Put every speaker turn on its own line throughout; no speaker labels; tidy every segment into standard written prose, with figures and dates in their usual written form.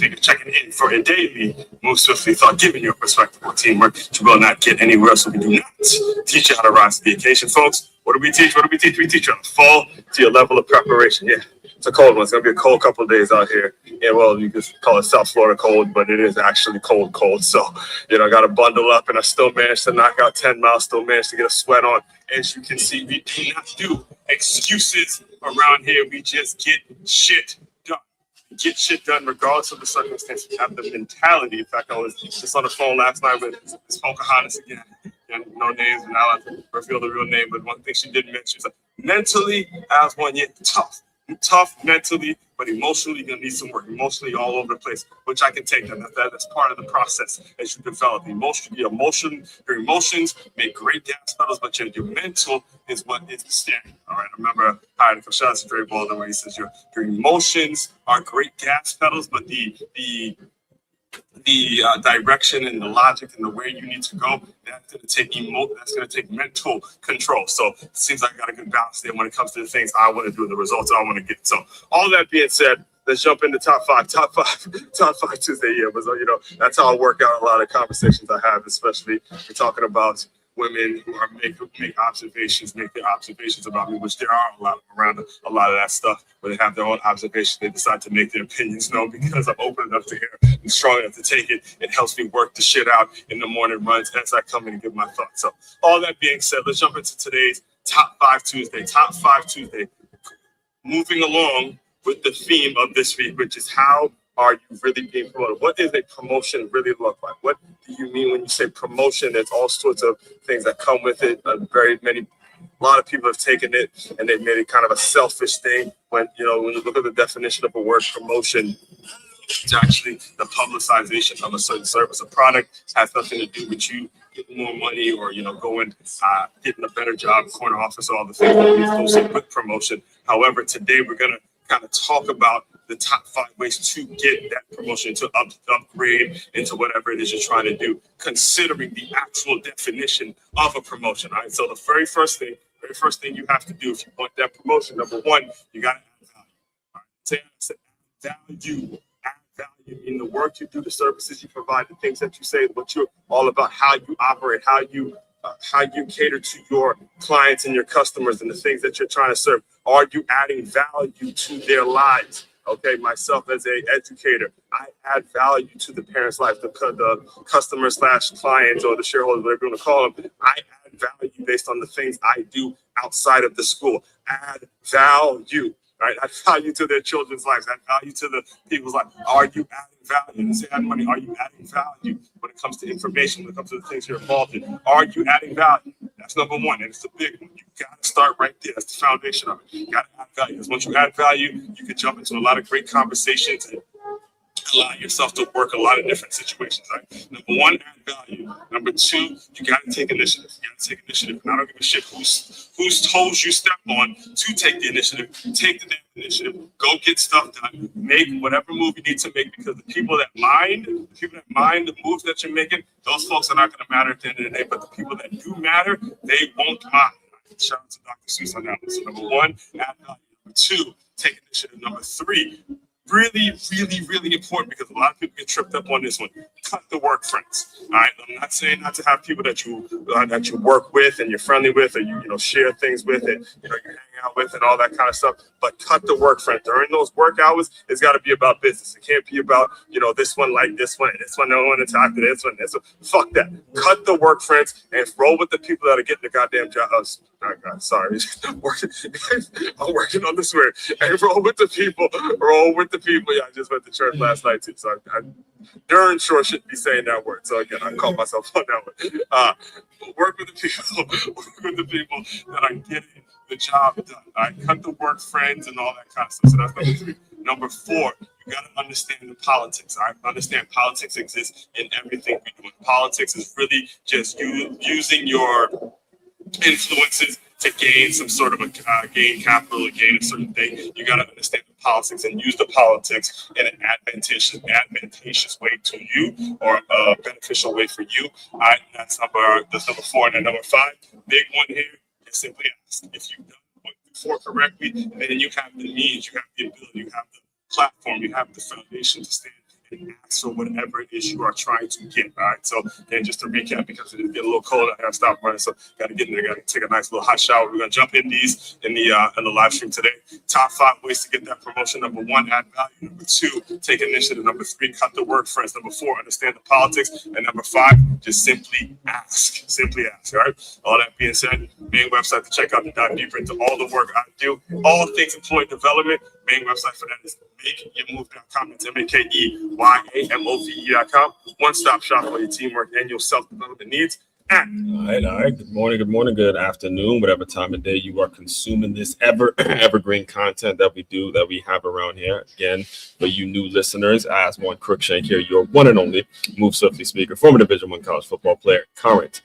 think you're checking in for a daily move swiftly thought, giving you a perspective on teamwork you will not get anywhere else. So we do not teach you how to rise to the occasion, folks. What do we teach? What do we teach? We teach you how to fall to your level of preparation. Yeah, it's a cold one. It's going to be a cold couple of days out here. Yeah, well, you could call it South Florida cold, but it is actually cold. So, I got to bundle up, and I still managed to knock out 10 miles, still managed to get a sweat on. As you can see, we do not do excuses around here. We just get shit done. Get shit done regardless of the circumstance. We have the mentality. In fact, I was just on the phone last night with Miss Pocahontas again. And no names, and now I reveal the real name. But one thing she did mention is like, mentally, as one, yeah, tough. Tough mentally, but emotionally, you're gonna need some work. Emotionally, all over the place, which I can take that's part of the process as you develop. Your emotions make great gas pedals, but your mental is what is the standard. All right. I remember hiring for shots Dre Baldwin where he says your emotions are great gas pedals, but the direction and the logic and the way you need to go, that's going to take mental control. So it seems like I got a good balance there when it comes to the things I want to do and the results I want to get. So all that being said, let's jump into top five Tuesday. Yeah, but that's how I work out a lot of conversations I have, especially we're talking about women who are make their observations about me, which there are a lot around a lot of that stuff, where they have their own observations. They decide to make their opinions known because I'm open enough to hear and strong enough to take it. It helps me work the shit out in the morning runs as I come in and give my thoughts. So all that being said, let's jump into today's Top 5 Tuesday. Top 5 Tuesday. Moving along with the theme of this week, which is how are you really being promoted? What does a promotion really look like? What do you mean when you say promotion? There's all sorts of things that come with it. A lot of people have taken it and they've made it kind of a selfish thing. When you look at the definition of a word promotion, it's actually the publicization of a certain service. A product has nothing to do with you getting more money or going getting a better job, corner office, all the things that we associate with promotion. However, today we're gonna kind of talk about the top 5 ways to get that promotion, to upgrade into whatever it is you're trying to do, considering the actual definition of a promotion. All right. So the very first thing you have to do if you want that promotion, number one, you got to add value. All right. Say add value in the work you do, the services you provide, the things that you say, what you're all about, how you operate, how you cater to your clients and your customers and the things that you're trying to serve. Are you adding value to their lives? Okay, myself as an educator, I add value to the parents' life, the customer/clients or the shareholders, whatever you want to call them. I add value based on the things I do outside of the school. Add value, right? Add value to their children's lives. Add value to the people's life. Are you adding value? Say add money. Are you adding value when it comes to information? When it comes to the things you're involved in? Are you adding value? That's number one, and it's the big one. You got to start right there. That's the foundation of it. You got to add value. Because once you add value, you can jump into a lot of great conversations and allow yourself to work a lot of different situations. Right? Number one, add value. Number two, you got to take initiative. You got to take initiative. And I don't give a shit whose toes you step on to take the initiative. Take the damn initiative. Go get stuff done. Make whatever move you need to make, because the people that mind the moves that you're making, those folks are not going to matter at the end of the day. But the people that do matter, they won't mind. Shout out to Dr. Seuss on that one. So number one, add value. Number two, take initiative. Number three, really, really, really important, because a lot of people get tripped up on this one. Cut the work friends. All right. I'm not saying not to have people that you work with and you're friendly with, or you share things with, and you hang out with, and all that kind of stuff. But cut the work friends during those work hours. It's got to be about business. It can't be about this one like this one, and this one no one to talk to this one. Fuck that. Cut the work friends and roll with the people that are getting the goddamn job. Oh God, sorry. I'm working on this word. And roll with the people. Yeah, I just went to church last night too, so I darn sure shouldn't be saying that word. So again, I caught myself on that one. Work with the people that are getting the job done. All right, cut the work friends and all that kind of stuff. So that's number three. Number four, you got to understand the politics. All right, understand politics exists in everything we do. Politics is really just you using your influences to gain some sort of gain capital or gain a certain thing. You got to understand the politics and use the politics in an advantageous way to you, or a beneficial way for you. All right, that's number four. And then number five, big one here, is simply ask if you've done what before correctly, and then you have the means, you have the ability, you have the platform, you have the foundation to stand and ask for whatever it is you are trying to get. All right. So again, just to recap, because it is getting a little cold, I have to stop running. So got to get in there, got to take a nice little hot shower. We're gonna jump in these in the live stream today. Top 5 ways to get that promotion. Number 1, add value. Number 2, take initiative. Number 3, cut the work friends. Number 4, understand the politics. And number 5, just simply ask. Simply ask. All right. All that being said, main website to check out to dive deeper into all the work I do, all things employee development. Main website for that is makeyourmove.com. It's MAKEYAMOVE.com. One-stop shop for your teamwork and your self-development needs. All right. Good morning, good afternoon, whatever time of day you are consuming this evergreen content that we have around here. Again, for you new listeners, I ask one Crookshank here, your one and only Move Swiftly speaker, former Division I college football player, current,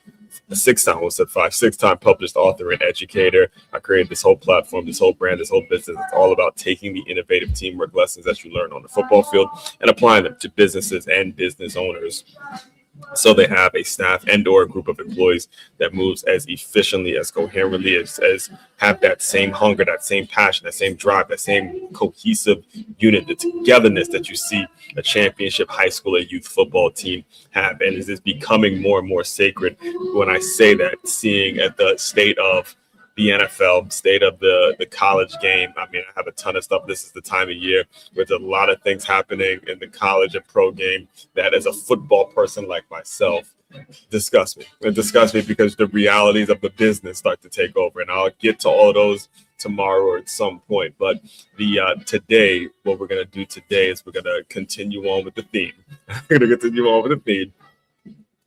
a 6-time published author and educator. I created this whole platform, this whole brand, this whole business. It's all about taking the innovative teamwork lessons that you learn on the football field and applying them to businesses and business owners, so they have a staff and or a group of employees that moves as efficiently, as coherently, as have that same hunger, that same passion, that same drive, that same cohesive unit, the togetherness that you see a championship high school or youth football team have. And it is becoming more and more sacred. When I say that, seeing at the state of the NFL, state of the college game. I mean, I have a ton of stuff. This is the time of year where there's a lot of things happening in the college and pro game that, as a football person like myself, disgust me. It disgusts me because the realities of the business start to take over. And I'll get to all those tomorrow or at some point. But today, what we're going to do today is we're going to continue on with the theme.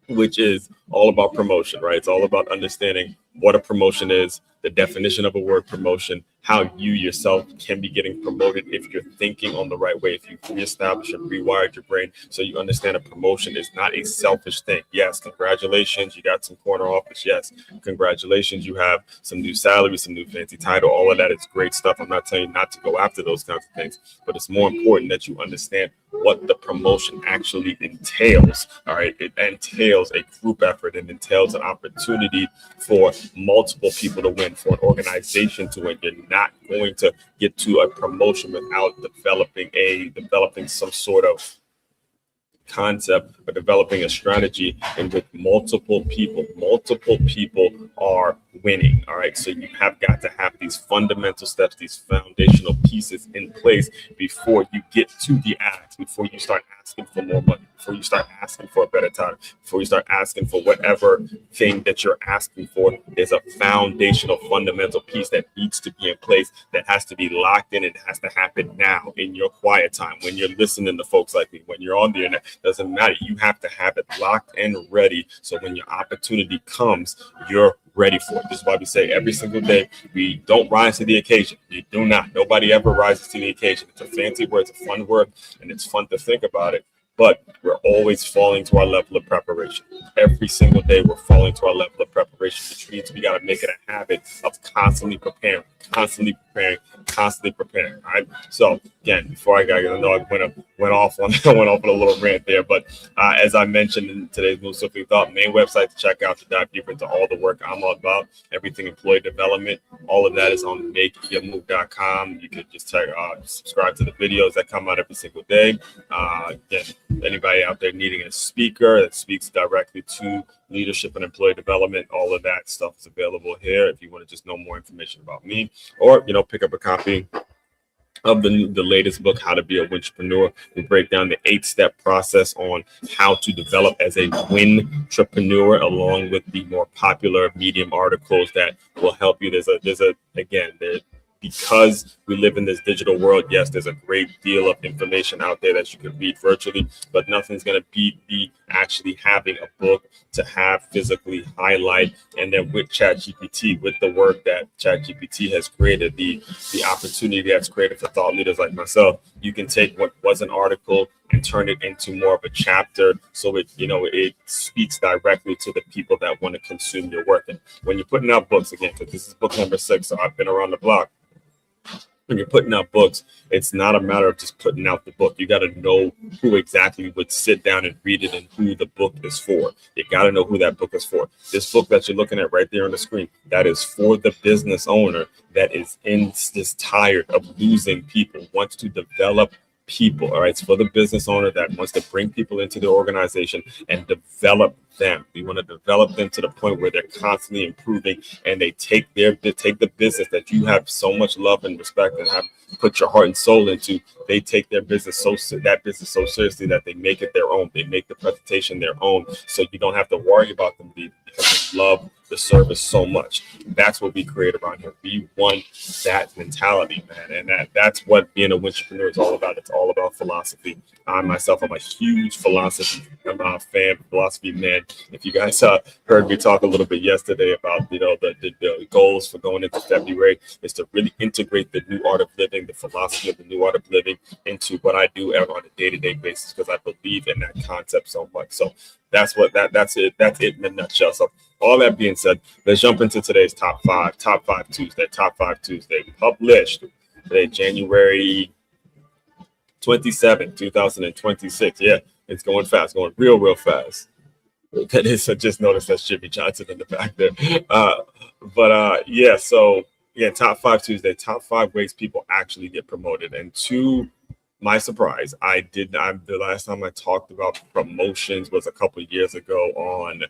Which is all about promotion, right? It's all about understanding what a promotion is, the definition of a word promotion, how you yourself can be getting promoted if you're thinking on the right way, if you reestablish and rewired your brain so you understand a promotion is not a selfish thing. Yes, congratulations, you got some corner office. Yes, congratulations, you have some new salary, some new fancy title. All of that is great stuff. I'm not telling you not to go after those kinds of things, but it's more important that you understand what the promotion actually entails. All right, it entails a group effort. It entails an opportunity for multiple people to win, for an organization to win. You're not going to get to a promotion without developing some sort of concept or developing a strategy in which multiple people are winning. All right. So you have got to have these fundamental steps, these foundational pieces in place before you get to the ask, before you start asking for more money, before you start asking for a better time, before you start asking for whatever thing that you're asking for. There's a foundational fundamental piece that needs to be in place, that has to be locked in. It has to happen now in your quiet time, when you're listening to folks like me, when you're on the internet. Doesn't matter. You have to have it locked and ready. So when your opportunity comes, you're ready for it. This is why we say every single day, we don't rise to the occasion. You do not. Nobody ever rises to the occasion. It's a fancy word. It's a fun word, and it's fun to think about it. But we're always falling to our level of preparation. Every single day, we're falling to our level of preparation, which means we got to make it a habit of constantly preparing. All right. So again, before I know I went off on a little rant there, but as I mentioned in today's Move Swiftly Thought, main website to check out to dive deeper into all the work I'm all about, everything employee development, all of that is on makeyourmove.com. You could just subscribe to the videos that come out every single day. Again, anybody out there needing a speaker that speaks directly to leadership and employee development, all of that stuff is available here if you want to just know more information about me, or pick up a copy of the latest book, How to Be a Wintrepreneur. We break down the 8-step process on how to develop as a wintrepreneur, along with the more popular Medium articles that will help you. Because we live in this digital world, yes, there's a great deal of information out there that you can read virtually, but nothing's going to beat the actually having a book to have physically highlight. And then with ChatGPT, with the work that ChatGPT has created, the opportunity that's created for thought leaders like myself, you can take what was an article and turn it into more of a chapter, so it speaks directly to the people that want to consume your work. And when you're putting out books, again, because this is book number 6, so I've been around the block. When you're putting out books, it's not a matter of just putting out the book. You got to know who exactly would sit down and read it and who the book is for. You got to know who that book is for. This book that you're looking at right there on the screen, that is for the business owner that is just tired of losing people, wants to develop people. All right. It's for the business owner that wants to bring people into the organization and develop them. We want to develop them to the point where they're constantly improving, and they take the business that you have so much love and respect and have put your heart and soul into. They take their business so seriously that they make it their own. They make the presentation their own, so you don't have to worry about them because they love the service so much. That's what we create around here. We want that mentality, man, and that's what being a entrepreneur is all about. It's all about philosophy. I myself, I'm a huge philosophy fan, philosophy man. If you guys heard me talk a little bit yesterday about the goals for going into February is to really integrate the new art of living, the philosophy of the new art of living into what I do on a day-to-day basis, because I believe in that concept so much. So that's it in a nutshell. So all that being said, let's jump into today's top five Tuesday, published today, January 27, 2026. Yeah, it's going fast, going real fast. That is, I just noticed that's Jimmy Johnson in the back there. Yeah, so yeah, top five Tuesday, top 5 ways people actually get promoted. And to my surprise, the last time I talked about promotions was a couple of years ago on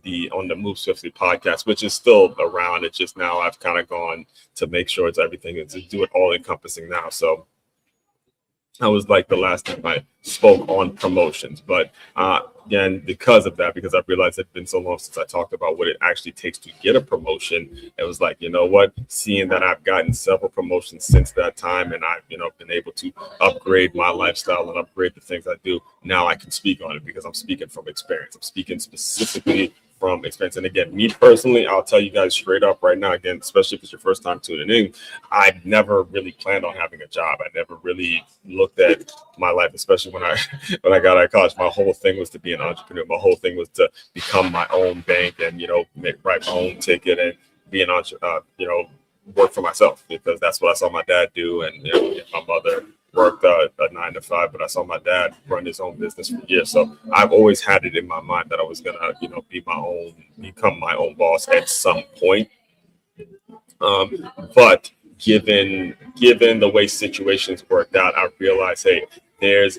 the Move Swiftly podcast, which is still around. It's just now I've kind of gone to make sure it's everything and to do it all encompassing now. So that was like the last time I spoke on promotions. But again, because of that, because I realized it's been so long since I talked about what it actually takes to get a promotion, it was like, you know what, seeing that I've gotten several promotions since that time, and I've, been able to upgrade my lifestyle and upgrade the things I do, now I can speak on it because I'm speaking from experience. I'm speaking specifically from experience. And again, me personally, I'll tell you guys straight up right now, again, especially if it's your first time tuning in, I never really planned on having a job. I never really looked at my life, especially when I got out of college. My whole thing was to be an entrepreneur. My whole thing was to become my own bank and, write my own ticket and be an entrepreneur, work for myself, because that's what I saw my dad do. And, my mother worked a 9 to 5, but I saw my dad run his own business for years. So I've always had it in my mind that I was gonna, become my own boss at some point. But given the way situations worked out, I realized, hey, there's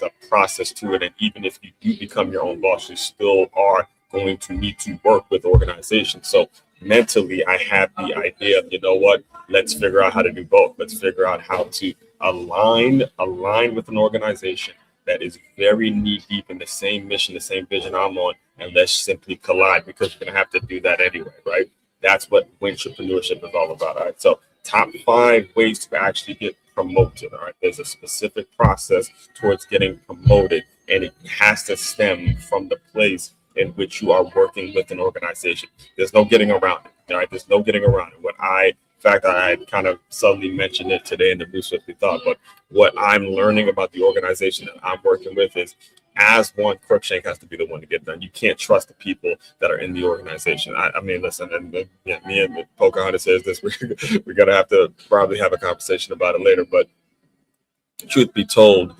a process to it, and even if you do become your own boss, you still are going to need to work with organizations. So mentally, I had the idea of, let's figure out how to do both. Let's figure out how to align with an organization that is very knee deep in the same mission, the same vision I'm on, and let's simply collide, because you're gonna have to do that anyway, right? That's what entrepreneurship is all about. All right. So top 5 ways to actually get promoted. All right. There's a specific process towards getting promoted, and it has to stem from the place in which you are working with an organization. There's no getting around it. All right. There's no getting around it. In fact, I kind of subtly mentioned it today in the Blue Swiftly Thought, but what I'm learning about the organization that I'm working with is, as one, Crookshank has to be the one to get done. You can't trust the people that are in the organization. I mean, listen, and me and Pocahontas says this, we're going to have to probably have a conversation about it later, but truth be told,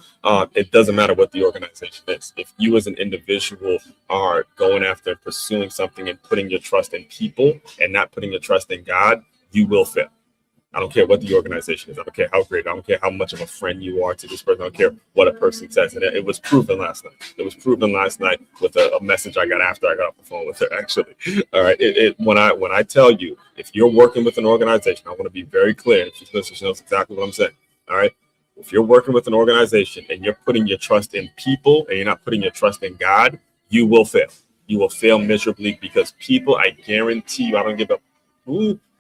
it doesn't matter what the organization is. If you as an individual are going after and pursuing something and putting your trust in people and not putting your trust in God, you will fail. I don't care what the organization is. I don't care how great. I don't care how much of a friend you are to this person. I don't care what a person says. And it was proven last night. It was proven last night with a message I got after I got off the phone with her, actually. All right. When I tell you, if you're working with an organization, I want to be very clear. If you listen, she knows exactly what I'm saying. All right. If you're working with an organization and you're putting your trust in people and you're not putting your trust in God, you will fail. You will fail miserably, because people, I guarantee you, I don't give a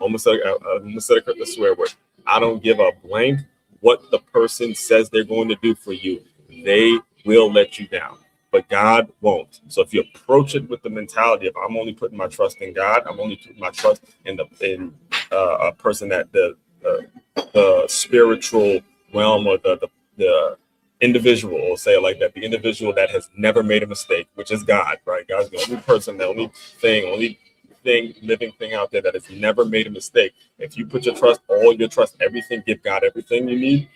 almost said a swear word. I don't give a blank what the person says they're going to do for you. They will let you down, but God won't. So if you approach it with the mentality of, I'm only putting my trust in God, I'm only putting my trust in a person that the spiritual realm, or the individual, or say it like that, the individual that has never made a mistake, which is God, right? God's the only person, the only living thing out there that has never made a mistake. If you put all your trust, everything, give God everything you need,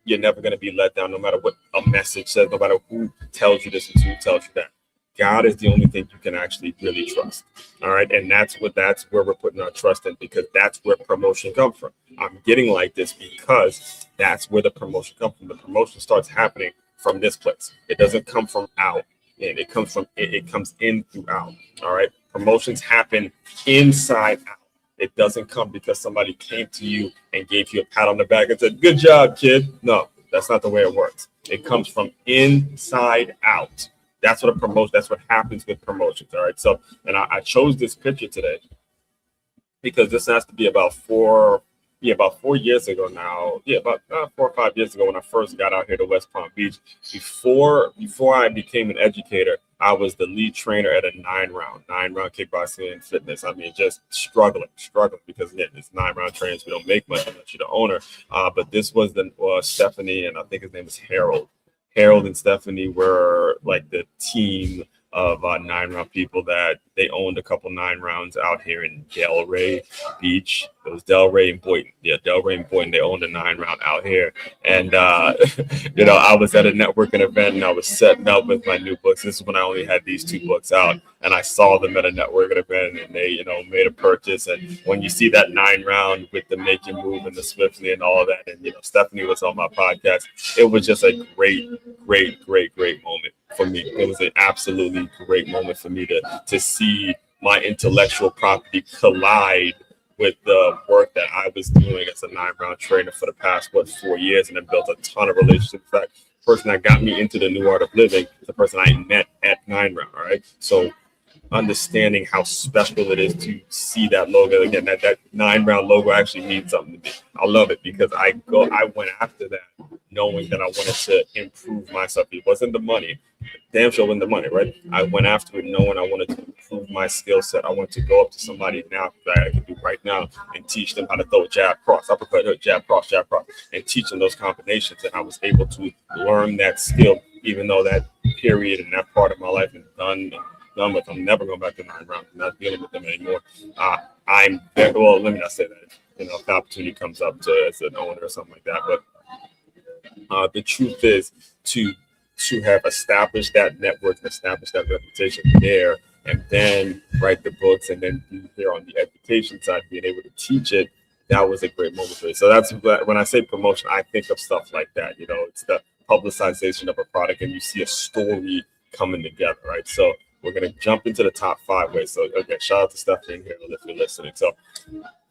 you're never going to be let down, no matter what a message says, no matter who tells you this and who tells you that. God is the only thing you can actually really trust. All right. And that's where we're putting our trust in, because that's where promotion comes from. I'm getting like this because that's where the promotion comes from. The promotion starts happening from this place. It doesn't come from out. And it comes from it comes in through out. All right. Promotions happen inside out. It doesn't come because somebody came to you and gave you a pat on the back and said, "Good job, kid." No, that's not the way it works. It comes from inside out. That's what a promotion. That's what happens with promotions. All right. So, and I chose this picture today because this has to be about 4 years ago now. Yeah, about 4 or 5 years ago when I first got out here to West Palm Beach. Before I became an educator, I was the lead trainer at a nine-round kickboxing and fitness. I mean, just struggling because again, it's 9-round trainers. We don't make money unless you're the owner. But this was the Stephanie, and I think his name was Harold. Harold and Stephanie were like the team of 9-round people that they owned a couple 9-rounds out here in Delray Beach. It was Delray and Boynton. Yeah, Delray and Boynton. They owned a 9-round out here. And, I was at a networking event and I was setting up with my new books. This is when I only had these 2 books out. And I saw them at a networking event and they, made a purchase. And when you see that 9-round with the Make Your Move and the Swiftly and all of that, and, Stephanie was on my podcast, it was just a great moment for me. It was an absolutely great moment for me to see my intellectual property collide with the work that I was doing as a 9-round trainer for the past 4 years, and then built a ton of relationships. In fact, the person that got me into the new art of living, the person I met at 9-round. All right, so understanding how special it is to see that logo again, that 9-round logo actually means something to me. I love it because I went after that knowing that I wanted to improve myself. It wasn't the money. Damn sure wasn't the money, right? I went after it knowing I wanted to improve my skill set. I wanted to go up to somebody now that I can do right now and teach them how to throw a jab cross, uppercut, hook, jab cross, and teach them those combinations. And I was able to learn that skill, even though that period and that part of my life is done with. I'm never going back to 9-round. I'm not dealing with them anymore. I'm very, well, let me not say that. If the opportunity comes up as an owner or something like that. But the truth is to have established that network and established that reputation there, and then write the books, and then be here on the education side, being able to teach it, that was a great moment for me. So that's when I say promotion, I think of stuff like that. It's the publicization of a product, and you see a story coming together, right? So we're going to jump into the top 5 ways. So, okay, shout out to Stephanie and Harold if you're listening. So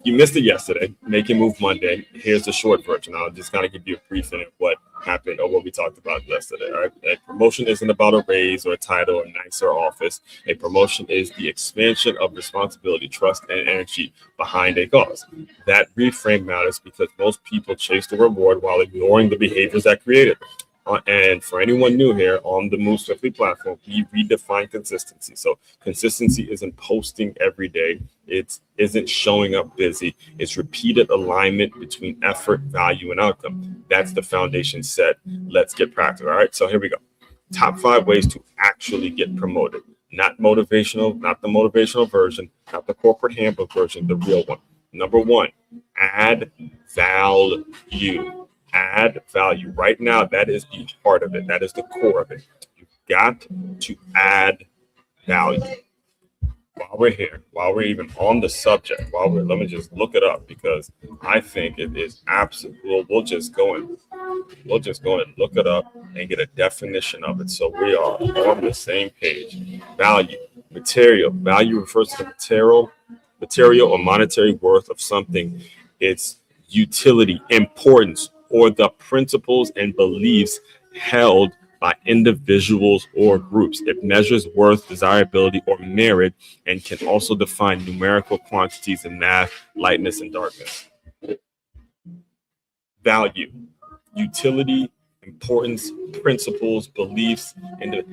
you missed it yesterday, Make Your Move Monday. Here's the short version. I'll just kind of give you a briefing of what happened or what we talked about yesterday. All right. A promotion isn't about a raise or a title or nicer office. A promotion is the expansion of responsibility, trust, and energy behind a cause. That reframe matters because most people chase the reward while ignoring the behaviors that create it. And for anyone new here on the Move Swiftly platform, we redefine consistency. So consistency isn't posting every day. It isn't showing up busy. It's repeated alignment between effort, value, and outcome. That's the foundation set. Let's get practical. All right. So here we go. Top 5 ways to actually get promoted. Not motivational, not the motivational version, not the corporate handbook version, the real one. Number 1, add value. Add value. Right now, that is the heart of it. That is the core of it. You've got to add value. While we're here, while we're even on the subject, let me just look it up because I think it is absolute. We'll just go and look it up and get a definition of it. So we are on the same page. Value, material. Value refers to the material or monetary worth of something. Its utility, importance, or the principles and beliefs held by individuals or groups. It measures worth, desirability, or merit, and can also define numerical quantities in math, lightness, and darkness. Value, utility, importance, principles, beliefs, and the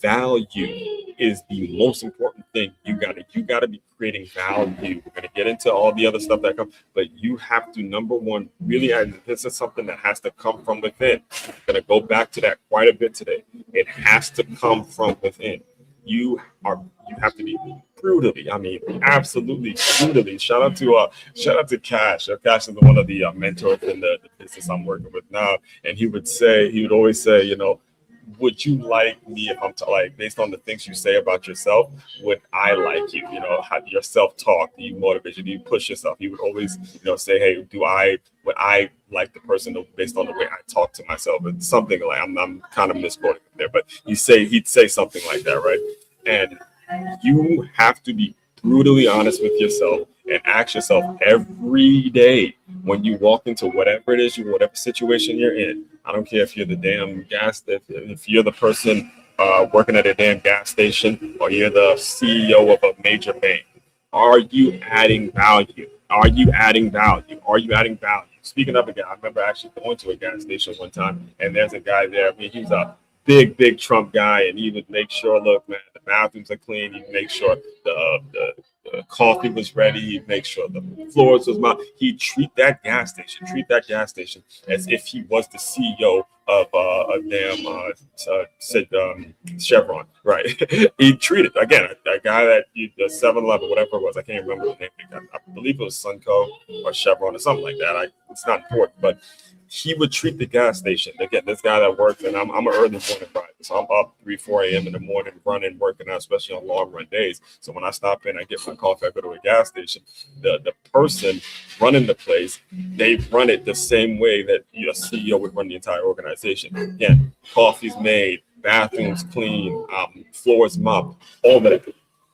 value is the most important thing. You gotta be creating value. We're gonna get into all the other stuff that comes, but you have to, number 1, really, this is something that has to come from within. I'm gonna go back to that quite a bit today. It has to come from within. You have to be absolutely brutally. Shout out to Cash. Cash is one of the mentors in the business I'm working with now, and he would always say, would you like me if I'm like based on the things you say about yourself? Would I like you? You know, how your self talk? Do you motivate you? Do you push yourself? He would always, say, hey, would I like the person based on the way I talk to myself? It's something like I'm kind of misquoting it there, but he'd say something like that, right? And you have to be brutally honest with yourself and ask yourself every day when you walk into whatever it is whatever situation you're in. I don't care if you're the damn if you're the person working at a damn gas station or you're the CEO of a major bank. Are you adding value? Are you adding value? Are you adding value? Speaking of a guy, I remember actually going to a gas station one time, and there's a guy there. I mean, he's a big Trump guy, and he would make sure, look, man, the bathrooms are clean. He'd make sure the coffee was ready. He'd make sure the floors was mine. He'd treat that gas station as if he was the CEO of a damn Chevron, right? He treated again a guy that the 7-Eleven, whatever it was, I can't remember the name. I believe it was Sunco or Chevron or something like that. It's not important, but he would treat the gas station. Again, this guy that works, and I'm an early morning rider, so I'm up 4 a.m. in the morning running, working out, especially on long run days. So when I stop in, I get my coffee, I go to a gas station. The person running the place, they run it the same way that a CEO would run the entire organization. Again, coffee's made, bathrooms clean, floors mopped, all of that.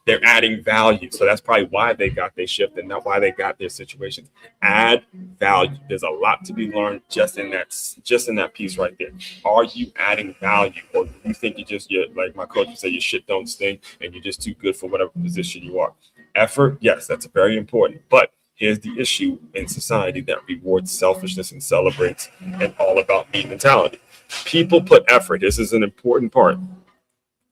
They're adding value. So that's probably why they got their shift and not why they got their situations. Add value. There's a lot to be learned just in that piece right there. Are you adding value? Or do you think you're like my coach would say, your shit don't stink and you're just too good for whatever position you are? Effort, yes, that's very important. But here's the issue in society that rewards selfishness and celebrates and all about me mentality. People put effort. This is an important part.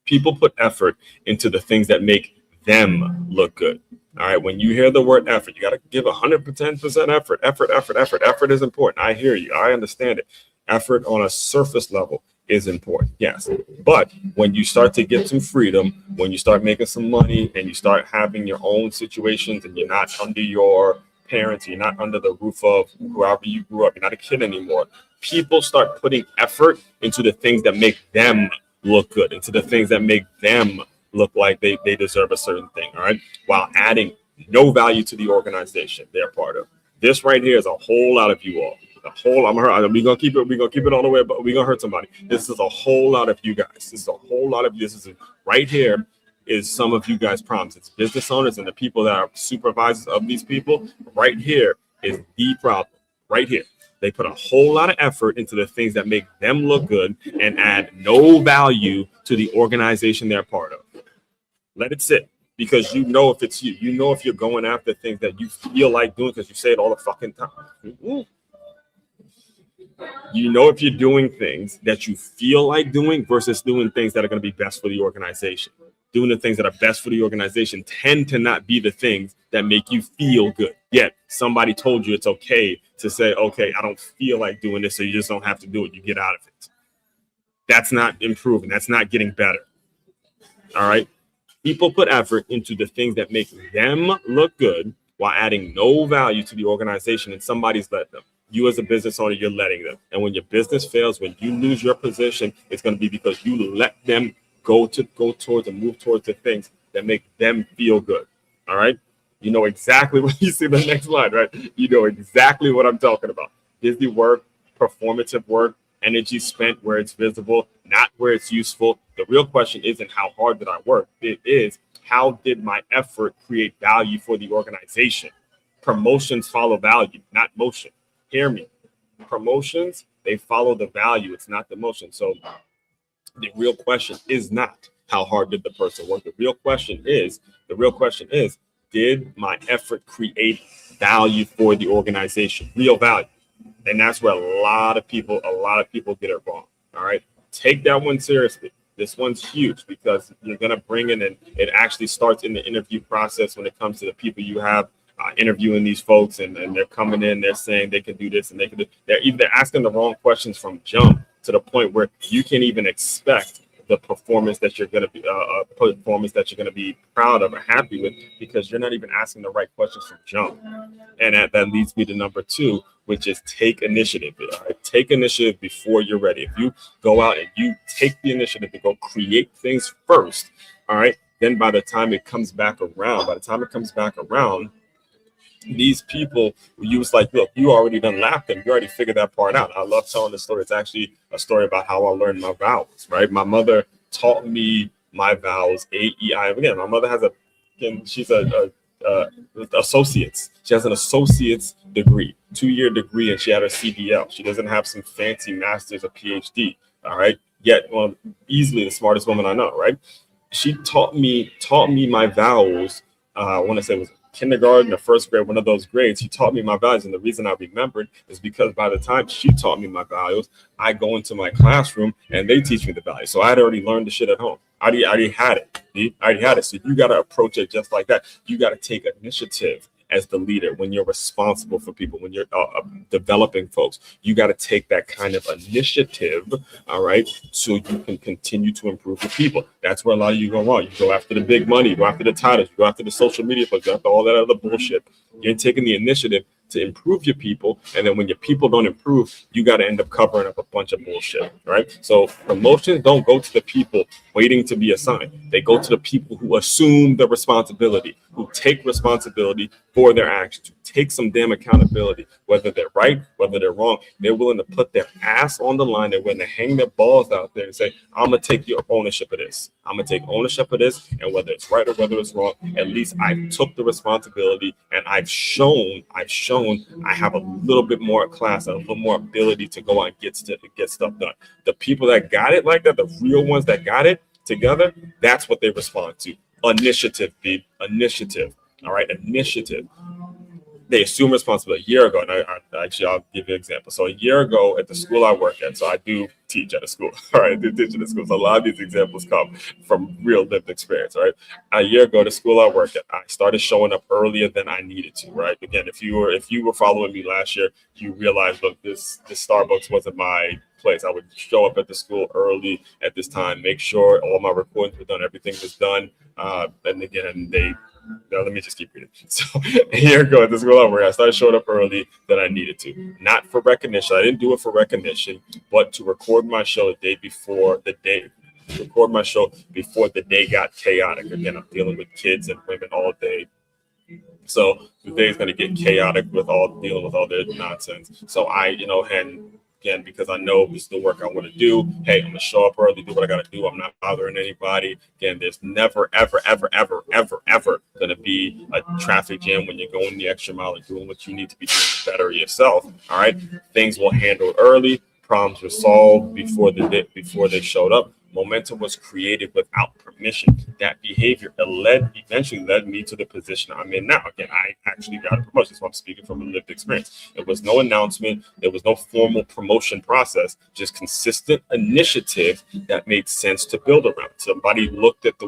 People put effort into the things that make them look good. All right. When you hear the word effort, you got to give 110% effort. Effort is important. I hear you. I understand it. Effort on a surface level is important. Yes. But when you start to get some freedom, when you start making some money and you start having your own situations and you're not under your parents, you're not under the roof of whoever you grew up, you're not a kid anymore. People start putting effort into the things that make them look good, into the things that make them look like they deserve a certain thing, all right, while adding no value to the organization they're part of. This right here is a whole lot of you all. We're gonna keep it all the way, but we're gonna hurt somebody. This is a whole lot of you guys. This is a whole lot of you. This is right here is some of you guys' problems. It's business owners and the people that are supervisors of these people. Right here is the problem. Right here. They put a whole lot of effort into the things that make them look good and add no value to the organization they're part of. Let it sit, because if it's you, if you're going after things that you feel like doing because you say it all the fucking time. If you're doing things that you feel like doing versus doing things that are going to be best for the organization. Doing the things that are best for the organization tend to not be the things that make you feel good. Yet somebody told you it's okay to say, okay, I don't feel like doing this, so you just don't have to do it. You get out of it. That's not improving. That's not getting better. All right. People put effort into the things that make them look good while adding no value to the organization, and somebody's let them. You as a business owner, you're letting them. And when your business fails, when you lose your position, it's going to be because you let them go towards and move towards the things that make them feel good. All right. You know exactly what you see the next line, right? You know exactly what I'm talking about. Busy work, performative work, energy spent where it's visible, not where it's useful. The real question isn't how hard did I work? It is, how did my effort create value for the organization? Promotions follow value, not motion. Hear me. Promotions, they follow the value. It's not the motion. So the real question is not how hard did the person work. The real question is, did my effort create value for the organization? Real value. And that's where a lot of people get it wrong. All right. Take that one seriously. This one's huge because you're going to bring in, and it actually starts in the interview process when it comes to the people you have interviewing these folks, and they're coming in, they're saying they can do this and they can do. They're asking the wrong questions from jump to the point where you can't even expect the performance that you're going to be performance that you're going to be proud of or happy with, because you're not even asking the right questions from jump. And that leads me to number two, which is take initiative. All right? Take initiative before you're ready. If you go out and you take the initiative to go create things first, all right, then by the time it comes back around, these people, you was like, look, you already done laughed them. You already figured that part out. I love telling this story. It's actually a story about how I learned my vowels, right? My mother taught me my vowels, A, E, I. Again, my mother has she's associates. She has an associate's degree, 2-year degree, and she had her CDL. She doesn't have some fancy master's or PhD, all right? Yet, well, easily the smartest woman I know, right? She taught me my vowels. I want to say it was kindergarten or first grade, one of those grades. She taught me my values, and the reason I remembered is because by the time she taught me my values, I go into my classroom and they teach me the values. So I had already learned the shit at home. I already had it. I already had it. So you got to approach it just like that. You got to take initiative as the leader when you're responsible for people, when you're developing folks. You got to take that kind of initiative, all right, so you can continue to improve your people. That's where a lot of you go wrong. You go after the big money, you go after the titles, you go after the social media posts, you go after all that other bullshit. You're taking the initiative to improve your people, and then when your people don't improve, you got to end up covering up a bunch of bullshit, right? So promotions don't go to the people waiting to be assigned. They go to the people who assume the responsibility, who take responsibility for their actions, who take some damn accountability, whether they're right, whether they're wrong. They're willing to put their ass on the line. They're willing to hang their balls out there and say, I'm going to take the ownership of this. I'm going to take ownership of this, and whether it's right or whether it's wrong, at least I took the responsibility, and I've shown I have a little bit more class and a little more ability to go out and get stuff done. The people that got it like that, the real ones that got it together, that's what they respond to. Initiative, Pete. Initiative. All right, initiative. They assume responsibility. A year ago, and I'll give you an example. So a year ago at the school I work at, so I do teach at a school, all right, I do teach at a school. So a lot of these examples come from real lived experience, all right? A year ago, the school I work at, I started showing up earlier than I needed to, right? Again, if you were following me last year, you realized, look, this Starbucks wasn't my place. I would show up at the school early at this time, make sure all my recordings were done, everything was done, and again, let me just keep reading. So a year ago at the school where I started showing up early than I needed to. Not for recognition. I didn't do it for recognition, but to record my show before the day got chaotic. Again, I'm dealing with kids and women all day. So the day is going to get chaotic with dealing with all their nonsense. So and again, because I know this is the work I want to do. Hey, I'm gonna show up early, do what I gotta do. I'm not bothering anybody. Again, there's never, ever, ever, ever, ever, ever gonna be a traffic jam when you're going the extra mile and doing what you need to be doing to better yourself. All right, things were handled early. Problems were solved before they showed up. Momentum was created without permission. That behavior eventually led me to the position I'm in now. Again, I actually got a promotion, so I'm speaking from a lived experience. There was no announcement. There was no formal promotion process, just consistent initiative that made sense to build around. Somebody looked at the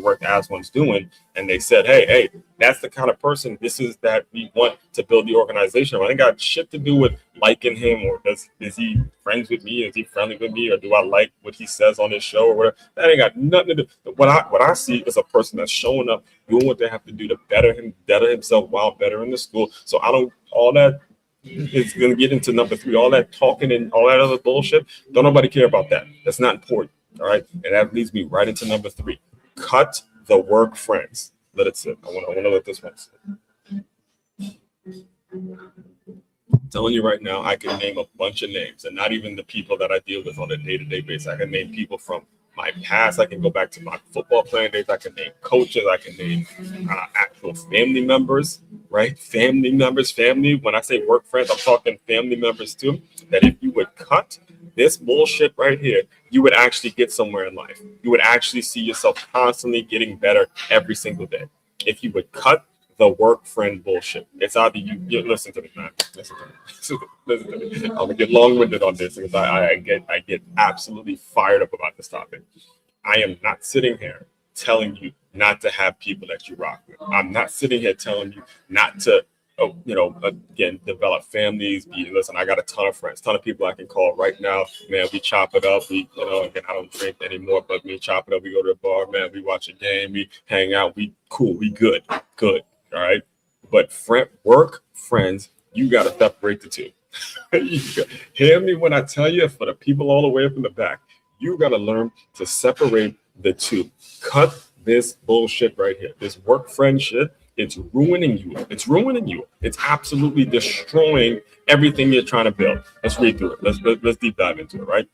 work as one's doing, and they said, hey, that's the kind of person this is that we want to build the organization. I ain't got shit to do with liking him, or is he friends with me? Is he friendly with me? Or do I like what he says on his show or whatever? That ain't got nothing to do. What I see is a person that's showing up, doing what they have to do to better himself while bettering the school. So all that is going to get into number 3, all that talking and all that other bullshit. Don't nobody care about that. That's not important. All right. And that leads me right into number 3. Cut the work friends. Let it sit. I want to let this one sit. I'm telling you right now, I can name a bunch of names, and not even the people that I deal with on a day-to-day basis. I can name people from my past. I can go back to my football playing days. I can name coaches. I can name actual family members, right? Family members, family. When I say work friends, I'm talking family members too. That if you would cut this bullshit right here, you would actually get somewhere in life. You would actually see yourself constantly getting better every single day. If you would cut the work friend bullshit. It's either you listen to me, man. Listen to me. I'm gonna get long-winded on this because I get absolutely fired up about this topic. I am not sitting here telling you not to have people that you rock with. I'm not sitting here telling you not to
again, develop families. Listen, I got a ton of friends, ton of people I can call right now. Man, we chop it up. Again, I don't drink anymore, but we chop it up. We go to the bar, man. We watch a game. We hang out. We cool. We good. All right. But work friends, you got to separate the two. Hear me when I tell you, for the people all the way up in the back, you got to learn to separate the two. Cut this bullshit right here. This work friend shit. It's ruining you. It's ruining you. It's absolutely destroying everything you're trying to build. Let's read through it. Let's deep dive into it, right?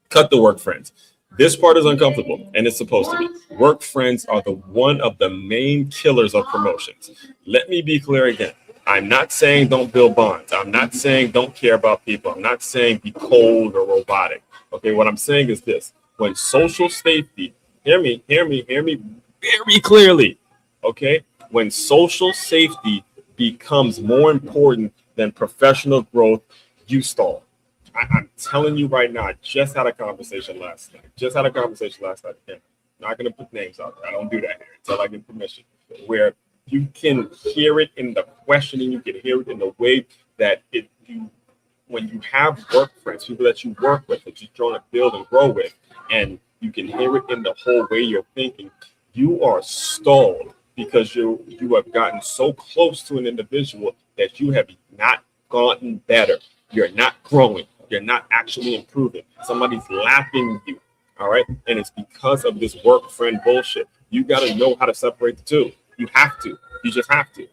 Cut the work friends. This part is uncomfortable, and it's supposed to be. Work friends are the one of the main killers of promotions. Let me be clear again. I'm not saying don't build bonds. I'm not saying don't care about people. I'm not saying be cold or robotic. Okay, what I'm saying is this. When social safety, hear me very clearly. Okay, when social safety becomes more important than professional growth, you stall. I'm telling you right now, I just had a conversation last night. Again, not going to put names out there. I don't do that here until I get permission. Where you can hear it in the questioning, you can hear it in the way that when you have work friends, people that you work with, that you're trying to build and grow with, and you can hear it in the whole way you're thinking, you are stalled because you have gotten so close to an individual that you have not gotten better. You're not growing. You're not actually improving. Somebody's laughing at you. All right. And it's because of this work friend bullshit. You got to know how to separate the two. You have to. You just have to.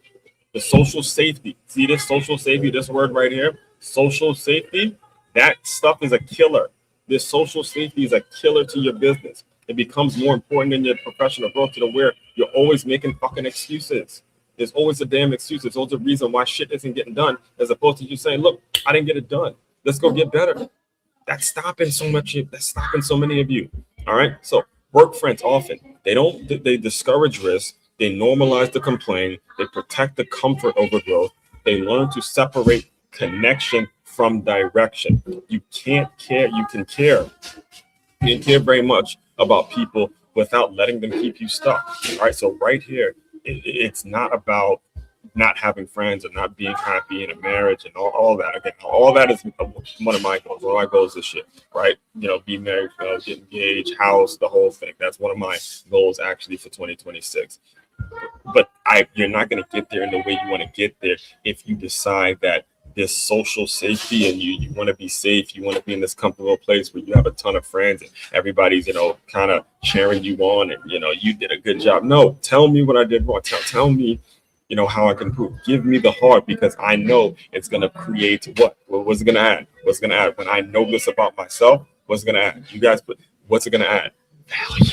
The social safety. See this social safety, this word right here? Social safety. That stuff is a killer. This social safety is a killer to your business. It becomes more important in your professional growth to the where you're always making fucking excuses. There's always a damn excuse. There's always a reason why shit isn't getting done, as opposed to you saying, look, I didn't get it done. Let's go get better. That's stopping so much. That's stopping so many of you. All right. So work friends often, they discourage risk. They normalize the complaint. They protect the comfort over growth. They learn to separate connection from direction. You can't care. You can care. You can care very much about people without letting them keep you stuck. All right. So right here, it's not about not having friends and not being happy in a marriage and all that. Again, all that is one of my goals. One of my goals is shit, right? Be married, get engaged, house, the whole thing. That's one of my goals actually for 2026. But you're not going to get there in the way you want to get there if you decide that this social safety and you want to be safe, you want to be in this comfortable place where you have a ton of friends and everybody's kind of cheering you on and you did a good job. No, tell me what I did wrong. Tell me how I can improve. Give me the heart, because I know it's going to create what? What's it going to add? What's going to add? When I know this about myself, what's it going to add? You guys, what's it going to add? Value.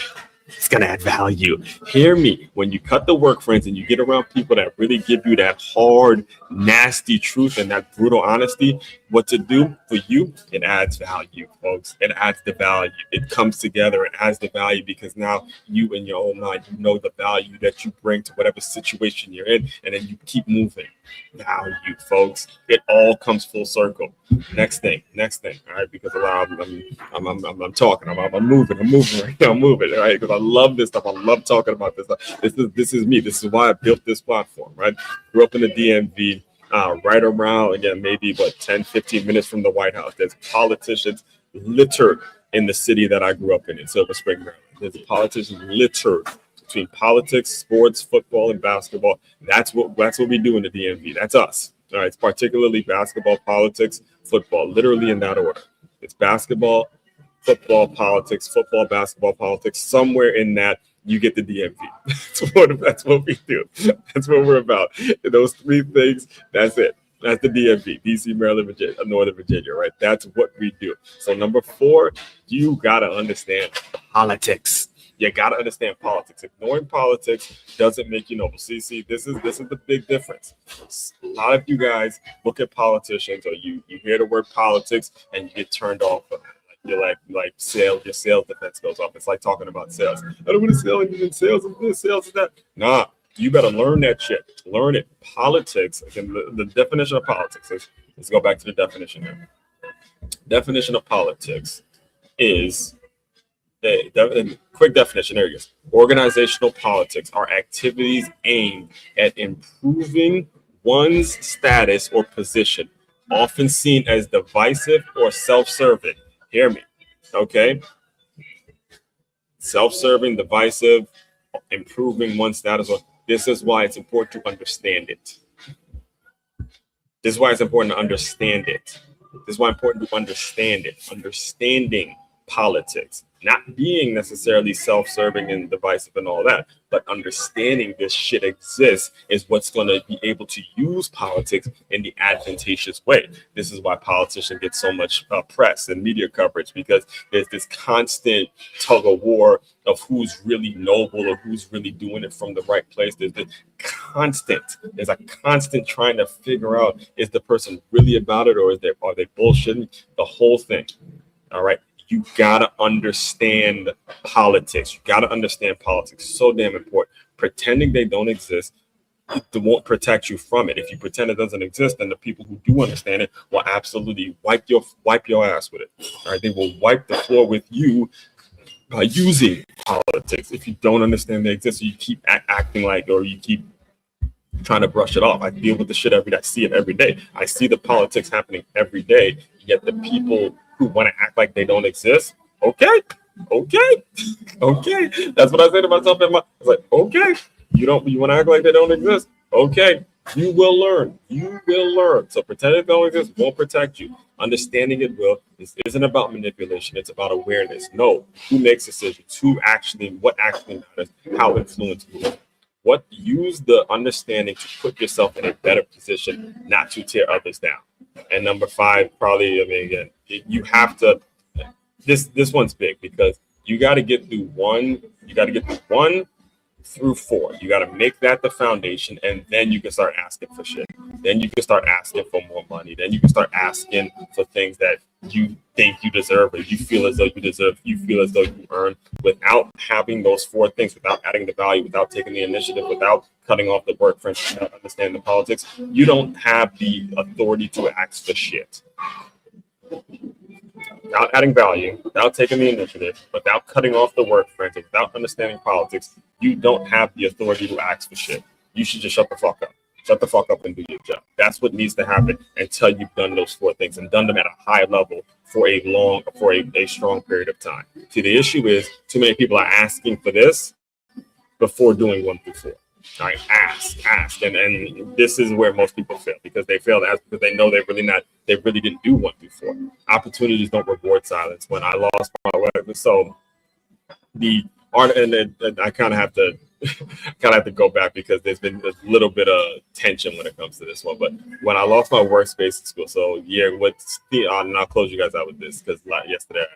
It's going to add value. Hear me. When you cut the work friends and you get around people that really give you that hard, nasty truth and that brutal honesty, what to do for you, it adds value, folks. It adds the value. It comes together and adds the value because now you in your own mind, you know the value that you bring to whatever situation you're in, and then you keep moving. Value, folks. It all comes full circle. Next thing. All right, because I'm talking. I'm moving right now. I'm moving. All right, because I love this stuff. I love talking about this stuff. This is me. This is why I built this platform. Right, grew up in the DMV. Right around, again, maybe 10, 15 minutes from the White House. There's politicians littered in the city that I grew up in Silver Spring, Maryland. There's politicians littered between politics, sports, football, and basketball. That's what we do in the DMV. That's us. All right, it's particularly basketball, politics, football, literally in that order. It's basketball, football, politics, football, basketball, politics. Somewhere in that, you get the DMV. That's what we do. That's what we're about. Those three things, that's it. That's the DMV, DC, Maryland, Virginia, Northern Virginia, right? That's what we do. So number 4, you got to understand politics. You got to understand politics. Ignoring politics doesn't make you noble. See, this is the big difference. A lot of you guys look at politicians, or you hear the word politics and you get turned off of it. You're like sales, your sales defense goes off. It's like talking about sales. I don't want to sell anything. Sales is this, sales is that. Nah, you better learn that shit. Learn it. Politics, again, the definition of politics is, let's go back to the definition here. Definition of politics is, quick definition, there it is. Organizational politics are activities aimed at improving one's status or position, often seen as divisive or self-serving. Hear me, okay? Self-serving, divisive, improving one's status. This is why it's important to understand it. This is why it's important to understand it. This is why it's important to understand it. Understanding politics, not being necessarily self-serving and divisive and all that, but understanding this shit exists is what's going to be able to use politics in the advantageous way. This is why politicians get so much press and media coverage, because there's this constant tug of war of who's really noble or who's really doing it from the right place. There's a constant trying to figure out, is the person really about it, or are they bullshitting the whole thing? All right. You gotta understand politics. You gotta understand politics. So damn important. Pretending they don't exist, it won't protect you from it. If you pretend it doesn't exist, then the people who do understand it will absolutely wipe your ass with it. All right, they will wipe the floor with you by using politics. If you don't understand they exist, you keep acting like, or you keep trying to brush it off. I deal with the shit every day. I see it every day. I see the politics happening every day. Yet the people who want to act like they don't exist, okay. That's what I say to myself. I was like, okay, you want to act like they don't exist? Okay, you will learn. So pretending it don't exist won't protect you. Understanding it will. This isn't about manipulation. It's about awareness. No, who makes decisions? What actually matters? How influences. What use the understanding to put yourself in a better position, not to tear others down. And number 5, probably, again, you have to, this one's big, because you got to get through 1 through 4. You got to make that the foundation, and then you can start asking for shit. Then you can start asking for more money. Then you can start asking for things that you think you deserve, or you feel as though you deserve, you feel as though you earn. Without having those 4 things, without adding the value, without taking the initiative, without cutting off the work, for instance, without understanding the politics, you don't have the authority to ask for shit. Without adding value, without taking the initiative, without cutting off the work, for instance, without understanding politics, you don't have the authority to ask for shit. You should just shut the fuck up. Shut the fuck up and do your job. That's what needs to happen until you've done those 4 things and done them at a high level for a strong period of time. See, the issue is too many people are asking for this before doing 1 through 4. All right, ask, and this is where most people fail, because they fail to ask because they know they really didn't do 1 through 4. Opportunities don't reward silence. When I lost my work, so the art, and I kind of have to go back, because there's been a little bit of tension when it comes to this one. But when I lost my workspace in school, so yeah, and I'll close you guys out with this, because yesterday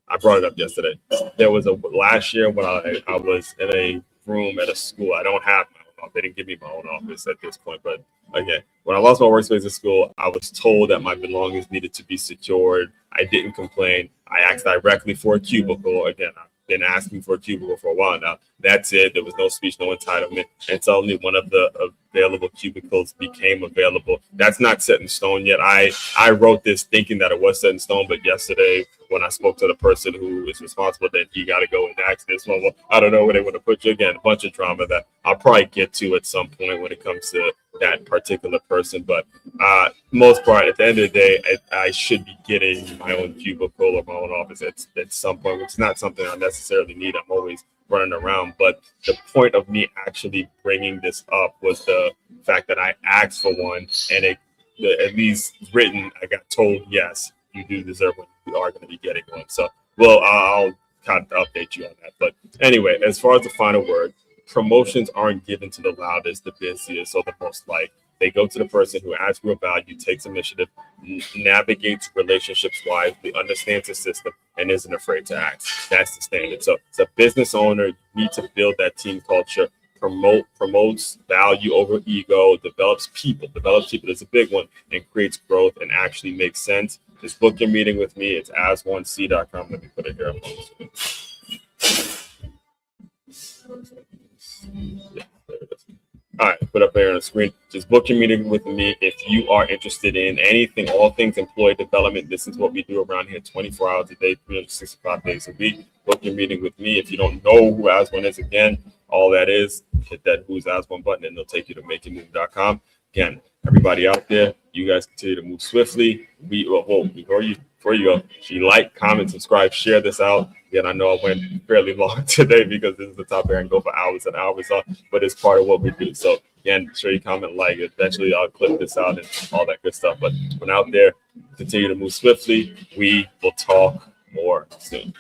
I brought it up yesterday. There was last year when I was in a room at a school. I don't have my own office. They didn't give me my own office at this point. But again, when I lost my workspace at school, I was told that my belongings needed to be secured. I didn't complain. I asked directly for a cubicle. Again, I've been asking for a cubicle for a while now. That's it. There was no speech, no entitlement. And suddenly one of the available cubicles became available. That's not set in stone yet. I wrote this thinking that it was set in stone, but yesterday when I spoke to the person who is responsible, then he got to go and ask this one. Well, I don't know where they want to put you. Again, a bunch of drama that I'll probably get to at some point when it comes to that particular person. But most part, at the end of the day, I should be getting my own cubicle or my own office at some point, which is not something I necessarily need. I'm always running around. But the point of me actually bringing this up was the fact that I asked for one, and at least written, I got told, yes, you do deserve one. You are going to be getting one. So, well, I'll kind of update you on that. But anyway, as far as the final word, promotions aren't given to the loudest, the busiest, or the most liked. They go to the person who adds real value, takes initiative, navigates relationships wisely, understands the system, and isn't afraid to act. That's the standard. So, as a business owner, you need to build that team culture. Promotes value over ego, develops people is a big one, and creates growth and actually makes sense. Just book your meeting with me. It's as1c.com. Let me put it here on the screen. Yeah, there it is. All right, put up there on the screen. Just book your meeting with me if you are interested in anything, all things employee development. This is what we do around here 24 hours a day, 365 days a week. Book your meeting with me. If you don't know who As1 is, again, all that is, hit that Who's As1 button, and they'll take you to makeitmove.com. again, everybody out there, you guys continue to move swiftly. Before you go, if you like, comment, subscribe, share this out. Again, I know I went fairly long today because this is the topic I can go for hours and hours on, but it's part of what we do. So again, sure you comment, like, eventually I'll clip this out and all that good stuff. But when out there, continue to move swiftly. We will talk more soon.